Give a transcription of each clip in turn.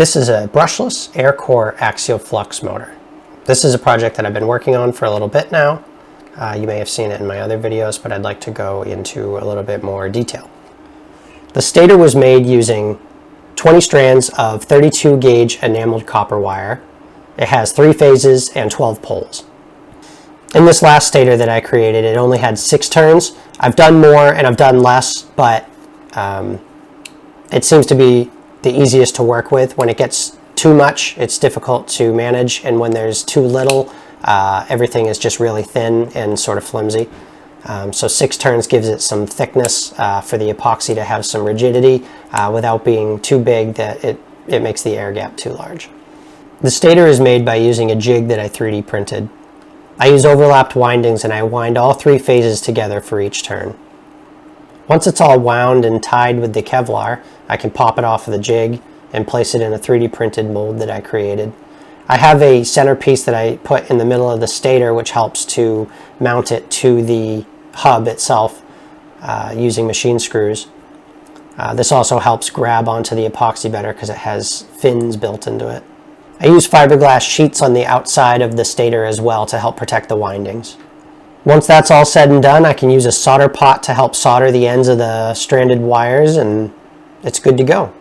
This is a brushless air core axial flux motor. This is a project that I've been working on for a little bit now. You may have seen it in my other videos, but I'd like to go into a little bit more detail. The stator was made using 20 strands of 32 gauge enameled copper wire. It has 3 phases and 12 poles. In this last stator that I created, it only had 6 turns. I've done more and I've done less, but it seems to be the easiest to work with. When it gets too much, it's difficult to manage, and when there's too little, everything is just really thin and sort of flimsy. So 6 turns gives it some thickness for the epoxy to have some rigidity without being too big that it makes the air gap too large. The stator is made by using a jig that I 3D printed. I use overlapped windings and I wind all 3 phases together for each turn. Once it's all wound and tied with the Kevlar, I can pop it off of the jig and place it in a 3D printed mold that I created. I have a centerpiece that I put in the middle of the stator, which helps to mount it to the hub itself using machine screws. This also helps grab onto the epoxy better because it has fins built into it. I use fiberglass sheets on the outside of the stator as well to help protect the windings. Once that's all said and done, I can use a solder pot to help solder the ends of the stranded wires, and it's good to go.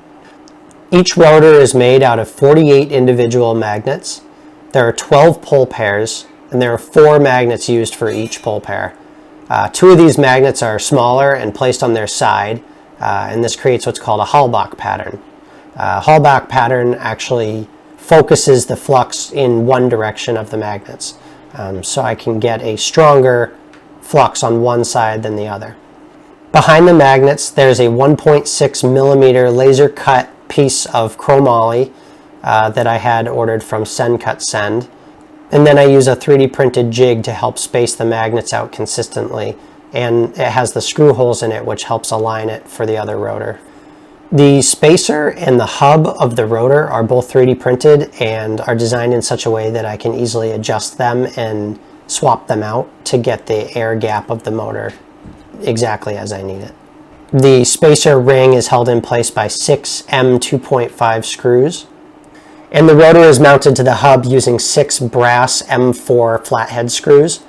Each rotor is made out of 48 individual magnets. There are 12 pole pairs, and there are 4 magnets used for each pole pair. 2 of these magnets are smaller and placed on their side, and this creates what's called a Halbach pattern. Halbach pattern actually focuses the flux in one direction of the magnets. So I can get a stronger flux on one side than the other. Behind the magnets, there's a 1.6 millimeter laser cut piece of chromoly that I had ordered from Send Cut Send. And then I use a 3D printed jig to help space the magnets out consistently. And it has the screw holes in it, which helps align it for the other rotor. The spacer and the hub of the rotor are both 3D printed and are designed in such a way that I can easily adjust them and swap them out to get the air gap of the motor exactly as I need it. The spacer ring is held in place by 6 M2.5 screws, and the rotor is mounted to the hub using 6 brass M4 flathead screws.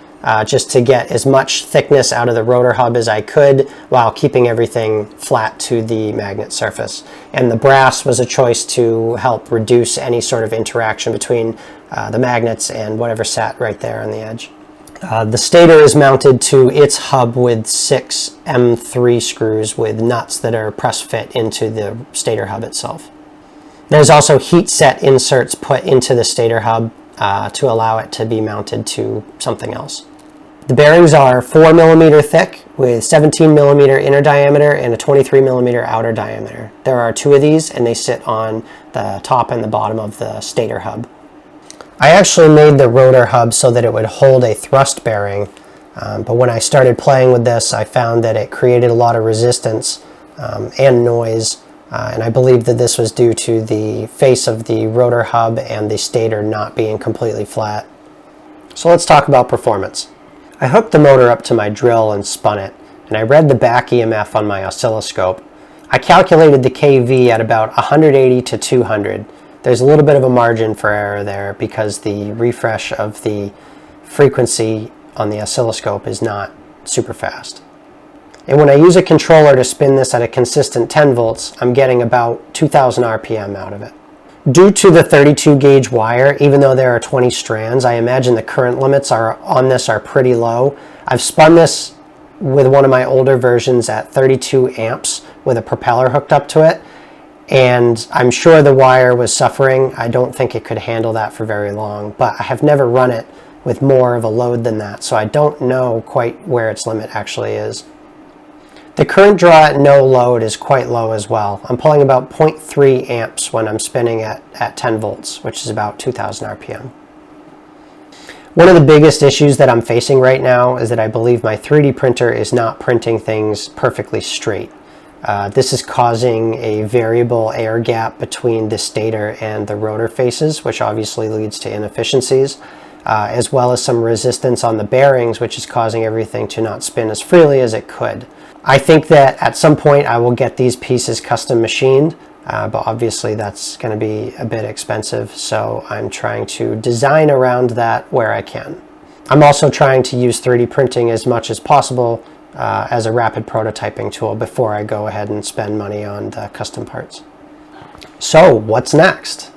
Just to get as much thickness out of the rotor hub as I could while keeping everything flat to the magnet surface. And the brass was a choice to help reduce any sort of interaction between the magnets and whatever sat right there on the edge. The stator is mounted to its hub with 6 M3 screws with nuts that are press fit into the stator hub itself. There's also heat set inserts put into the stator hub to allow it to be mounted to something else. The bearings are 4 millimeter thick with 17 millimeter inner diameter and a 23 millimeter outer diameter. There are 2 of these, and they sit on the top and the bottom of the stator hub. I actually made the rotor hub so that it would hold a thrust bearing, but when I started playing with this, I found that it created a lot of resistance and noise, and I believe that this was due to the face of the rotor hub and the stator not being completely flat. So let's talk about performance. I hooked the motor up to my drill and spun it, and I read the back EMF on my oscilloscope. I calculated the kV at about 180 to 200. There's a little bit of a margin for error there because the refresh of the frequency on the oscilloscope is not super fast. And when I use a controller to spin this at a consistent 10 volts, I'm getting about 2000 RPM out of it. Due to the 32 gauge wire, even though there are 20 strands, I imagine the current limits on this are pretty low. I've spun this with one of my older versions at 32 amps with a propeller hooked up to it, and I'm sure the wire was suffering. I don't think it could handle that for very long, but I have never run it with more of a load than that, so I don't know quite where its limit actually is. The current draw at no load is quite low as well. I'm pulling about 0.3 amps when I'm spinning at 10 volts, which is about 2000 RPM. One of the biggest issues that I'm facing right now is that I believe my 3D printer is not printing things perfectly straight. This is causing a variable air gap between the stator and the rotor faces, which obviously leads to inefficiencies, as well as some resistance on the bearings, which is causing everything to not spin as freely as it could. I think that at some point I will get these pieces custom machined, but obviously that's going to be a bit expensive, so I'm trying to design around that where I can. I'm also trying to use 3D printing as much as possible as a rapid prototyping tool before I go ahead and spend money on the custom parts. So what's next?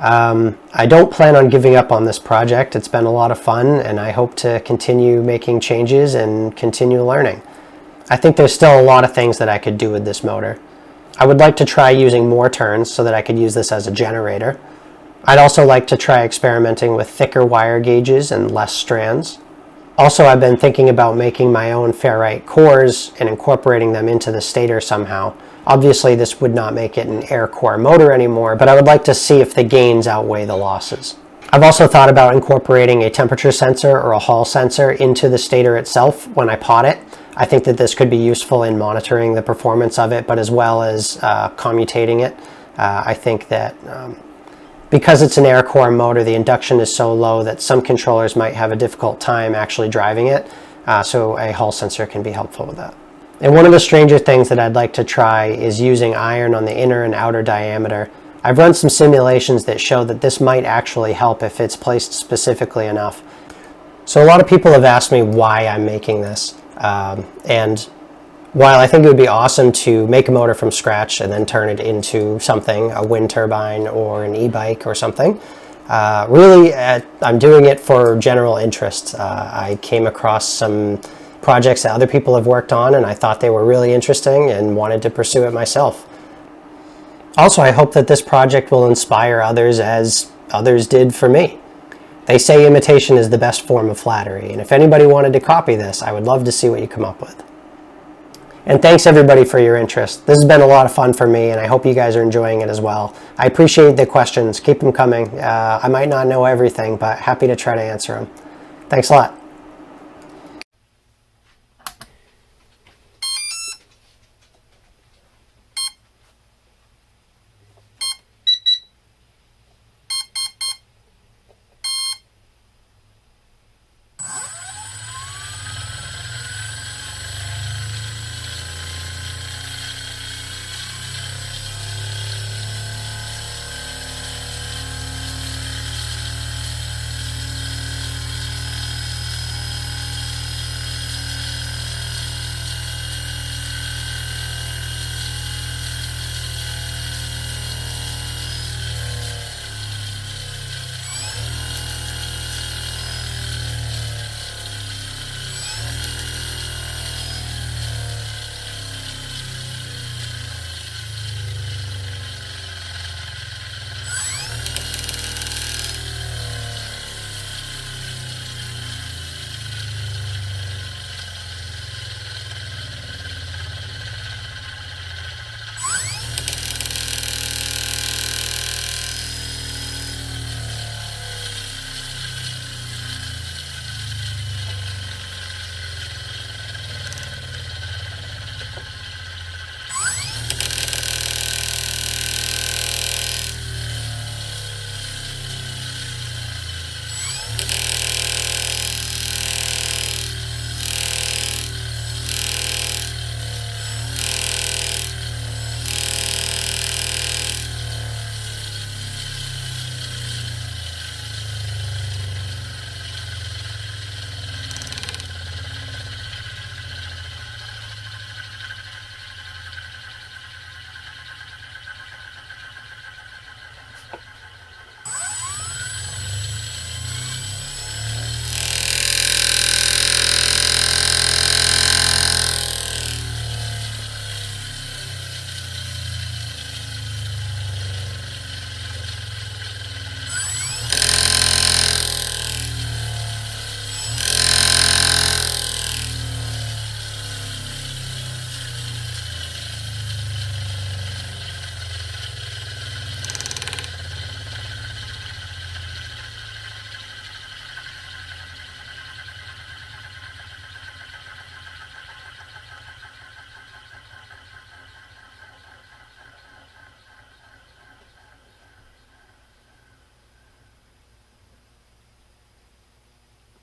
I don't plan on giving up on this project. It's been a lot of fun, and I hope to continue making changes and continue learning. I think there's still a lot of things that I could do with this motor. I would like to try using more turns so that I could use this as a generator. I'd also like to try experimenting with thicker wire gauges and less strands. Also, I've been thinking about making my own ferrite cores and incorporating them into the stator somehow. Obviously, this would not make it an air core motor anymore, but I would like to see if the gains outweigh the losses. I've also thought about incorporating a temperature sensor or a Hall sensor into the stator itself when I pot it. I think that this could be useful in monitoring the performance of it, but as well as commutating it. I think that because it's an air core motor, the induction is so low that some controllers might have a difficult time actually driving it, so a Hall sensor can be helpful with that. And one of the stranger things that I'd like to try is using iron on the inner and outer diameter. I've run some simulations that show that this might actually help if it's placed specifically enough. So a lot of people have asked me why I'm making this, and while I think it would be awesome to make a motor from scratch and then turn it into something, a wind turbine or an e-bike or something, really I'm doing it for general interest. I came across some projects that other people have worked on, and I thought they were really interesting and wanted to pursue it myself. Also, I hope that this project will inspire others as others did for me. They say imitation is the best form of flattery, and if anybody wanted to copy this, I would love to see what you come up with. And thanks everybody for your interest. This has been a lot of fun for me, and I hope you guys are enjoying it as well. I appreciate the questions. Keep them coming. I might not know everything, but happy to try to answer them. Thanks a lot.